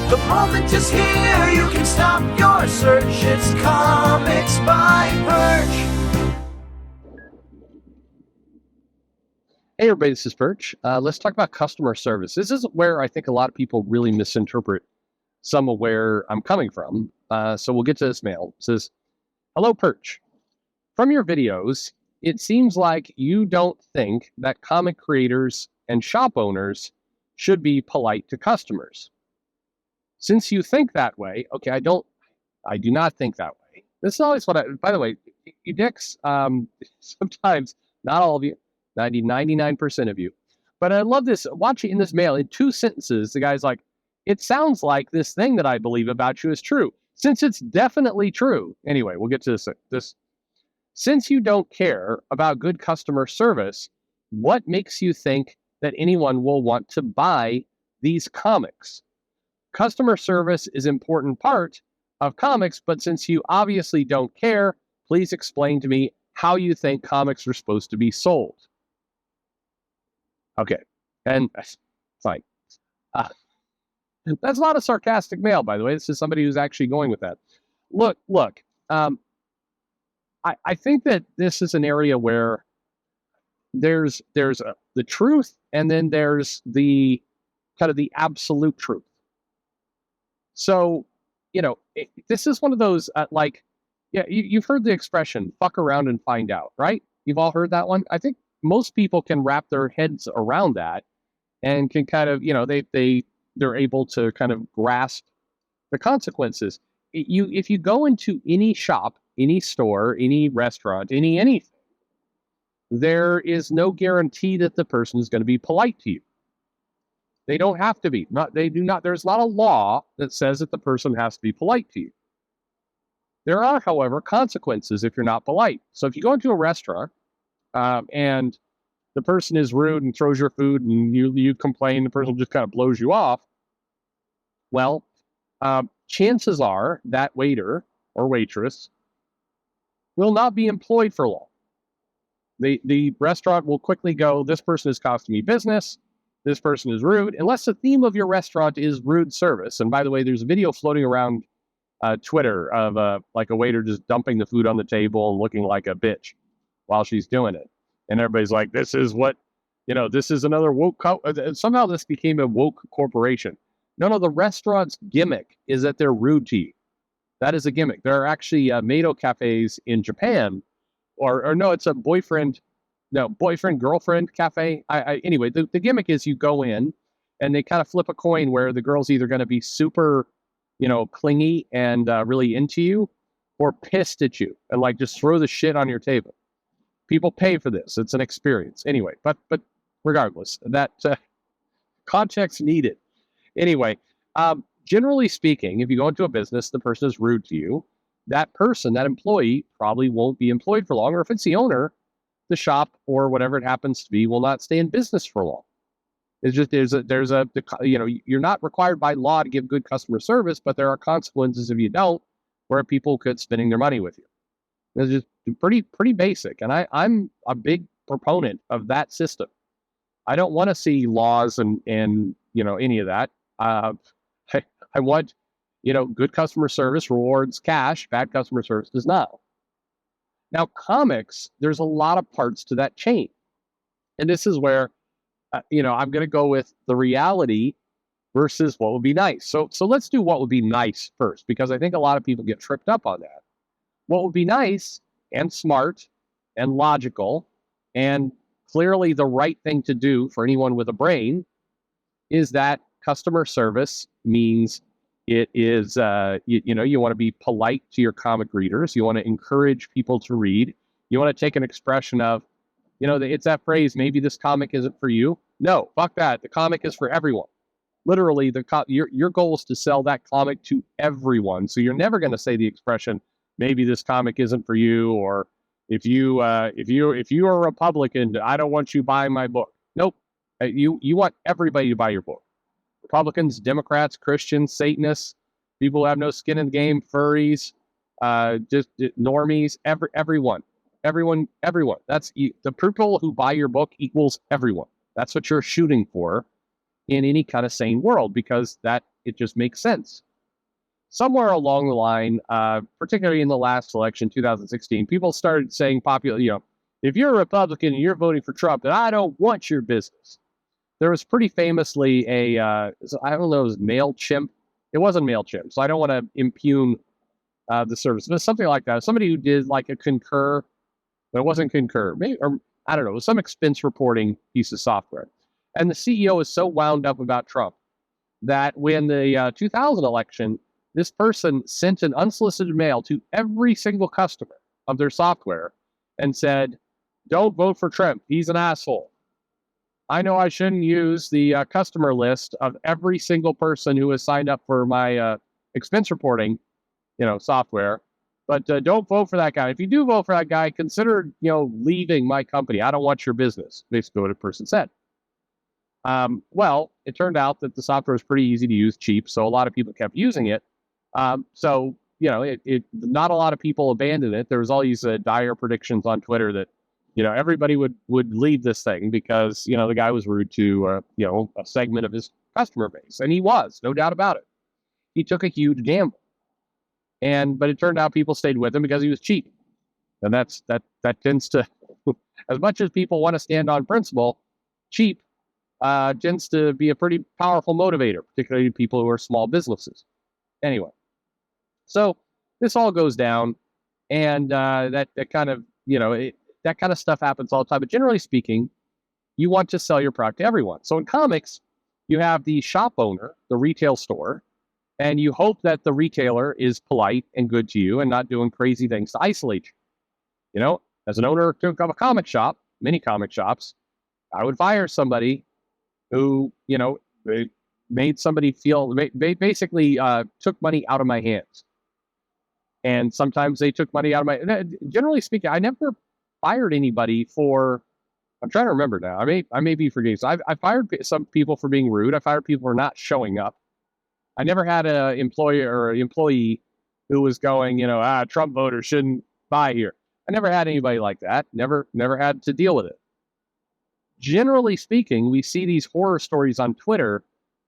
The moment is here, you can stop your search. It's Comics by Perch. Hey everybody, this is Perch. Let's talk about customer service. This is where I think a lot of people really misinterpret some of where I'm coming from. So we'll get to this mail. It says, "Hello Perch. From your videos, it seems like you don't think that comic creators and shop owners should be polite to customers. Since you think that way," okay, I do not think that way. This is always what by the way, you dicks, sometimes, not all of you, 99% of you. But I love this. Watch it in this mail. In 2 sentences, the guy's like, "It sounds like this thing that I believe about you is true, since it's definitely true." Anyway, we'll get to this. "Since you don't care about good customer service, what makes you think that anyone will want to buy these comics? Customer service is an important part of comics, but since you obviously don't care, please explain to me how you think comics are supposed to be sold." Okay, and fine. That's not a sarcastic mail, by the way. This is somebody who's actually going with that. Look. I think that this is an area where there's the truth, and then there's the kind of the absolute truth. So, this is one of those you've heard the expression "fuck around and find out," right? You've all heard that one. I think most people can wrap their heads around that and can kind of, they're able to kind of grasp the consequences. If you go into any shop, any store, any restaurant, anything, there is no guarantee that the person is going to be polite to you. They don't have to be. They do not. There's not a law that says that the person has to be polite to you. There are, however, consequences if you're not polite. So if you go into a restaurant and the person is rude and throws your food and you complain, the person just kind of blows you off, well, chances are that waiter or waitress will not be employed for long. The restaurant will quickly go, "This person is costing me business. This person is rude," unless the theme of your restaurant is rude service. And by the way, there's a video floating around Twitter of a waiter just dumping the food on the table and looking like a bitch while she's doing it. And everybody's like, "This is what, this is another woke." Somehow this became a woke corporation. No, the restaurant's gimmick is that they're rude to you. That is a gimmick. There are actually Maido cafes in Japan, or no, it's a boyfriend-girlfriend cafe. Anyway, the gimmick is you go in and they kind of flip a coin where the girl's either going to be super, clingy and really into you, or pissed at you and just throw the shit on your table. People pay for this. It's an experience. Anyway, but regardless, that context needed. Anyway, generally speaking, if you go into a business, the person is rude to you, that person, that employee, probably won't be employed for long. Or if it's the owner, the shop or whatever it happens to be will not stay in business for long. It's just you're not required by law to give good customer service, but there are consequences if you don't, where people could spending their money with you. It's just pretty basic, and I'm a big proponent of that system. I don't want to see laws and any of that. I want good customer service rewards cash. Bad customer service does not. Now, comics, there's a lot of parts to that chain. And this is where, I'm going to go with the reality versus what would be nice. So let's do what would be nice first, because I think a lot of people get tripped up on that. What would be nice and smart and logical and clearly the right thing to do for anyone with a brain is that customer service means it is, you want to be polite to your comic readers. You want to encourage people to read. You want to take an expression of, it's that phrase, "Maybe this comic isn't for you." No, fuck that. The comic is for everyone. Literally, your goal is to sell that comic to everyone. So you're never going to say the expression, "Maybe this comic isn't for you," or if you are a Republican, "I don't want you buying my book." Nope. You want everybody to buy your book. Republicans, Democrats, Christians, Satanists, people who have no skin in the game, furries, just normies, everyone. That's the people who buy your book equals everyone. That's what you're shooting for. in any kind of sane world, because it just makes sense. Somewhere along the line, particularly in the last election, 2016, people started saying if you're a Republican and you're voting for Trump, then I don't want your business. There was pretty famously I don't know, it was MailChimp. It wasn't MailChimp, so I don't want to impugn the service, but something like that. Somebody who did like a Concur, but it wasn't Concur. Maybe, or I don't know, it was some expense reporting piece of software. And the CEO is so wound up about Trump that when the 2000 election, this person sent an unsolicited mail to every single customer of their software and said, don't vote for Trump. He's an asshole. I know I shouldn't use the customer list of every single person who has signed up for my expense reporting, software, but don't vote for that guy. If you do vote for that guy, consider, leaving my company. I don't want your business. Basically what a person said. Well, it turned out that the software was pretty easy to use, cheap, so a lot of people kept using it. So not a lot of people abandoned it. There was all these dire predictions on Twitter that everybody would leave this thing because the guy was rude to a segment of his customer base, and he was, no doubt about it. He took a huge gamble, but it turned out people stayed with him because he was cheap, and that tends to, as much as people want to stand on principle, cheap tends to be a pretty powerful motivator, particularly people who are small businesses. Anyway, so this all goes down, and that kind of that kind of stuff happens all the time. But generally speaking, you want to sell your product to everyone. So in comics, you have the shop owner, the retail store, and you hope that the retailer is polite and good to you and not doing crazy things to isolate you. As an owner of a comic shop, many comic shops, I would fire somebody who, made somebody feel, basically took money out of my hands. And sometimes they took money out of generally speaking, I never fired anybody for, I'm trying to remember now. I may be forgetting. So I fired some people for being rude. I fired people for not showing up. I never had an employee who was going, Trump voters shouldn't buy here. I never had anybody like that. Never had to deal with it. Generally speaking, we see these horror stories on Twitter,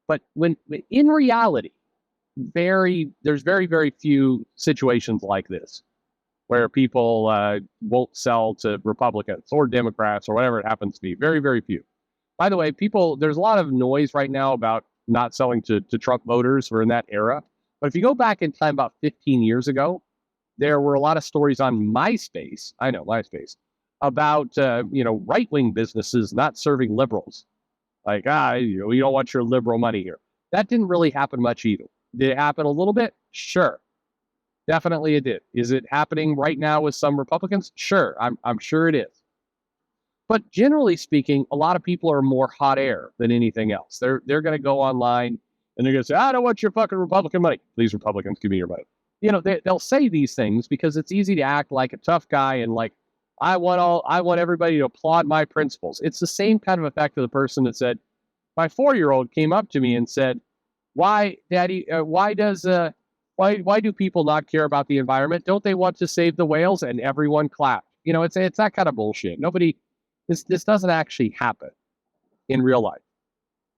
but when in reality, there's very, very few situations like this where people won't sell to Republicans or Democrats or whatever it happens to be. Very, very few. By the way, there's a lot of noise right now about not selling to Trump voters or in that era. But if you go back in time about 15 years ago, there were a lot of stories on MySpace. I know, MySpace. About, right-wing businesses not serving liberals. Like, you don't want your liberal money here. That didn't really happen much either. Did it happen a little bit? Sure. Definitely it did. Is it happening right now with some Republicans? Sure. I'm sure it is. But generally speaking, a lot of people are more hot air than anything else. They're going to go online and they're going to say, I don't want your fucking Republican money. Please, Republicans, give me your money. They'll say these things because it's easy to act like a tough guy and like, I want everybody to applaud my principles. It's the same kind of effect of the person that said, my 4-year-old came up to me and said, why, Daddy, why do people not care about the environment? Don't they want to save the whales? And everyone clapped. It's that kind of bullshit. This doesn't actually happen in real life.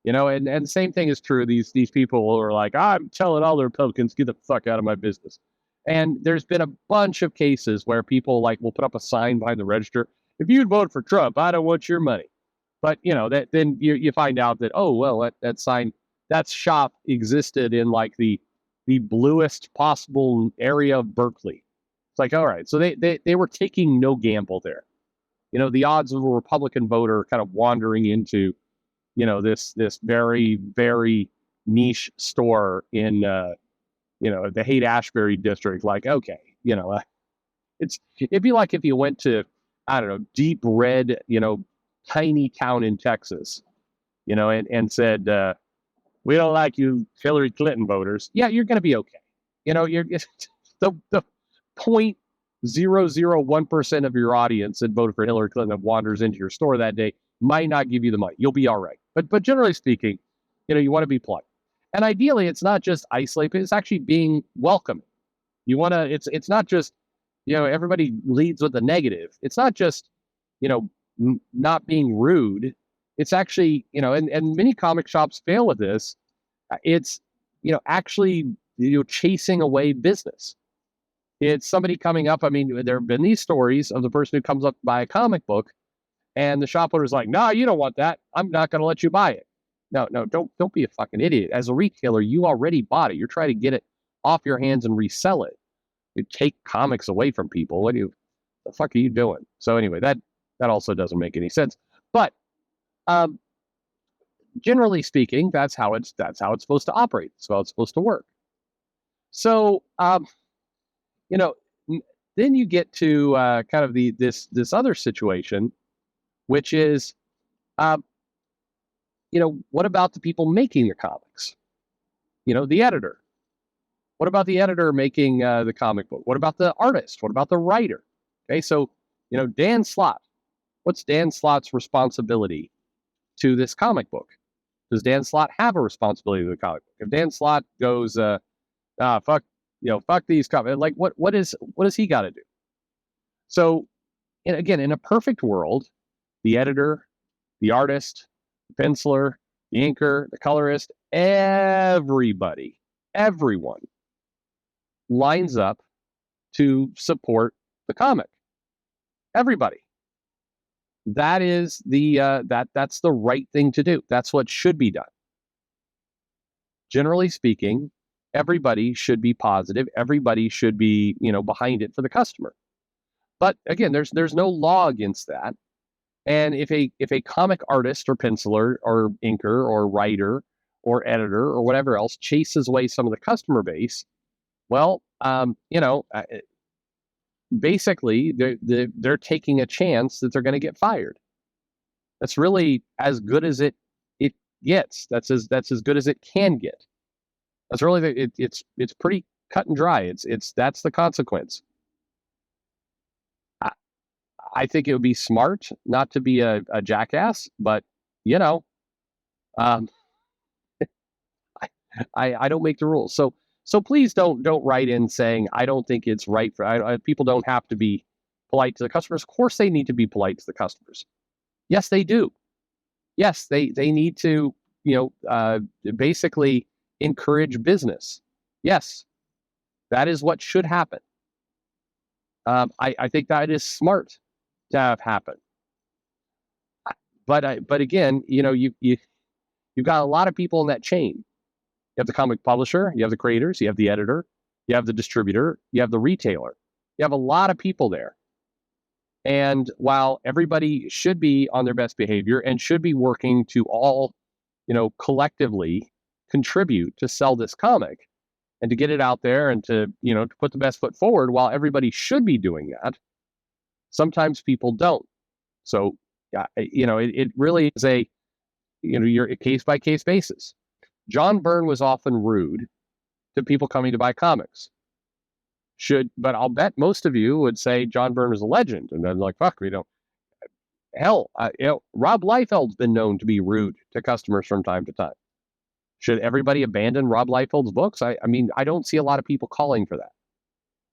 And the same thing is true. These people who are like, I'm telling all the Republicans, get the fuck out of my business. And there's been a bunch of cases where people will put up a sign behind the register. If you'd vote for Trump, I don't want your money. But then you find out that, oh, well, that sign, that shop existed in the bluest possible area of Berkeley. It's like, all right, so they were taking no gamble there. The odds of a Republican voter kind of wandering into, this very, very niche store in, the Haight-Ashbury district. Like, okay, it'd be like if you went to, I don't know, deep red, tiny town in Texas, and said, we don't like you Hillary Clinton voters. Yeah, you're going to be okay. You're the 0.001% of your audience that voted for Hillary Clinton that wanders into your store that day might not give you the money. You'll be all right. But generally speaking, you want to be polite. And ideally, it's not just isolate, it's actually being welcoming. You want to, it's not just, everybody leads with the negative. It's not just, not being rude. It's actually, and many comic shops fail with this. It's, actually, chasing away business. It's somebody coming up. I mean, there have been these stories of the person who comes up to buy a comic book, and the shop owner's like, "No, you don't want that. I'm not going to let you buy it." No, no, don't be a fucking idiot. As a retailer, you already bought it. You're trying to get it off your hands and resell it. You take comics away from people. The fuck are you doing? So anyway, that also doesn't make any sense. But um, generally speaking, that's how it's supposed to operate. That's how it's supposed to work. So you know, then you get to kind of this other situation, which is, um, what about the people making the comics? The editor. What about the editor making the comic book? What about the artist? What about the writer? Okay, so Dan Slott. What's Dan Slott's responsibility to this comic book? Does Dan Slott have a responsibility to the comic book? If Dan Slott goes, fuck, fuck these comics, like what does he got to do? So, and again, in a perfect world, the editor, the artist, the penciler, the inker, the colorist, everybody, everyone lines up to support the comic. Everybody. That is that's the right thing to do. That's what should be done. Generally speaking, everybody should be positive. Everybody should be, behind it for the customer. But again, there's no law against that. And if a comic artist or penciler or inker or writer or editor or whatever else chases away some of the customer base, well, basically they're taking a chance that they're going to get fired. That's really as good as it gets. That's as good as it can get. That's really it's pretty cut and dry. That's the consequence. I think it would be smart not to be a jackass, but um, I don't make the rules. So please don't write in saying I don't think it's right for people don't have to be polite to the customers. Of course, they need to be polite to the customers. Yes, they do. Yes, they need to basically encourage business. Yes, that is what should happen. I think that is smart to have happen. But again, you've got a lot of people in that chain. You have the comic publisher, you have the creators, you have the editor, you have the distributor, you have the retailer. You have a lot of people there. And while everybody should be on their best behavior and should be working to all, collectively contribute to sell this comic and to get it out there and to put the best foot forward, while everybody should be doing that, sometimes people don't. So, it really is you're a case by case basis. John Byrne was often rude to people coming to buy comics. But I'll bet most of you would say John Byrne was a legend, and then like, fuck, we don't. Hell, Rob Liefeld's been known to be rude to customers from time to time. Should everybody abandon Rob Liefeld's books? I mean, I don't see a lot of people calling for that.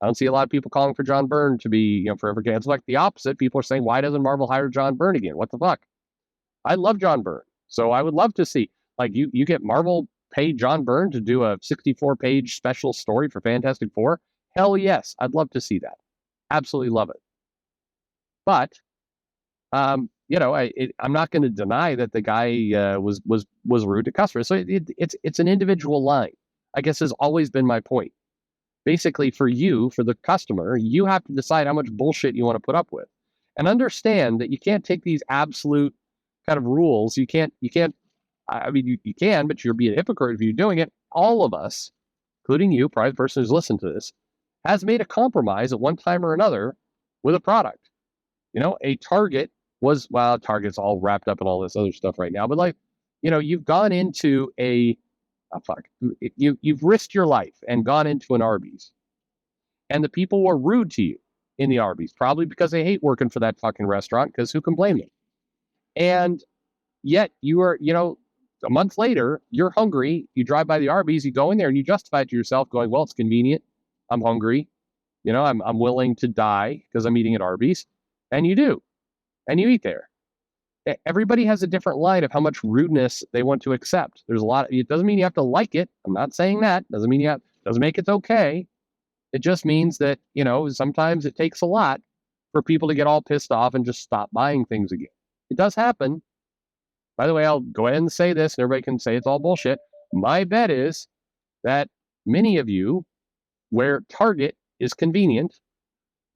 I don't see a lot of people calling for John Byrne to be, forever. It's like the opposite. People are saying, why doesn't Marvel hire John Byrne again? What the fuck? I love John Byrne. So I would love to see, like, you get Marvel pay John Byrne to do a 64-page special story for Fantastic Four. Hell yes. I'd love to see that. Absolutely love it. But, I'm not going to deny that the guy was rude to customers. So it's an individual line, I guess, has always been my point. Basically, for the customer, you have to decide how much bullshit you want to put up with, and understand that you can't take these absolute kind of rules. You can't. I mean, you can, but you're being a hypocrite if you're doing it. All of us, including you, probably the person who's listened to this, has made a compromise at one time or another with a product. A Target Target's all wrapped up in all this other stuff right now, but like, you've gone into you've risked your life and gone into an Arby's, and the people were rude to you in the Arby's, probably because they hate working for that fucking restaurant, because who can blame them? And yet you are, a month later, you're hungry, you drive by the Arby's, you go in there and you justify it to yourself going, well, it's convenient, I'm hungry, I'm willing to die because I'm eating at Arby's. And you do, and you eat there. everybody has a different line of how much rudeness they want to accept. There's a lot. It doesn't mean you have to like it. I'm not saying that. Doesn't mean doesn't make it okay. It just means that, sometimes it takes a lot for people to get all pissed off and just stop buying things again. It does happen. By the way, I'll go ahead and say this, and everybody can say it's all bullshit. My bet is that many of you, where Target is convenient,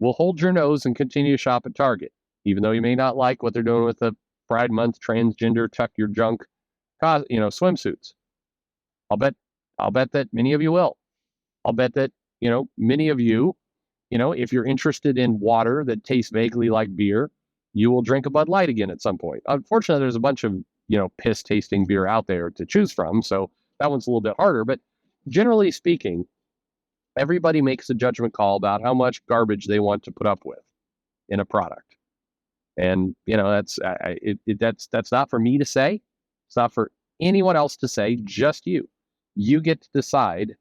will hold your nose and continue to shop at Target, even though you may not like what they're doing with the Pride Month transgender tuck your junk, swimsuits. I'll bet that many of you will. I'll bet that, many of you, if you're interested in water that tastes vaguely like beer, you will drink a Bud Light again at some point. Unfortunately, there's a bunch of, piss tasting beer out there to choose from. So that one's a little bit harder. But generally speaking, everybody makes a judgment call about how much garbage they want to put up with in a product. And, that's not for me to say. It's not for anyone else to say, just you. You get to decide,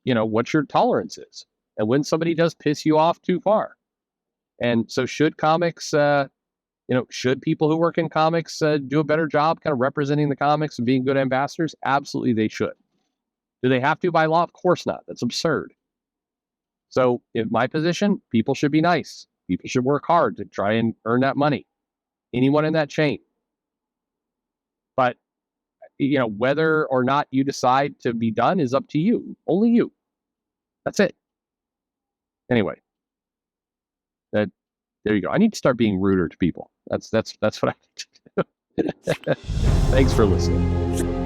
what your tolerance is and when somebody does piss you off too far. And so should comics, should people who work in comics do a better job kind of representing the comics and being good ambassadors? Absolutely, they should. Do they have to by law? Of course not. That's absurd. So in my position, people should be nice. People should work hard to try and earn that money. Anyone in that chain. But, whether or not you decide to be done is up to you. Only you. That's it. Anyway, there you go. I need to start being ruder to people. That's what I need to do. Thanks for listening.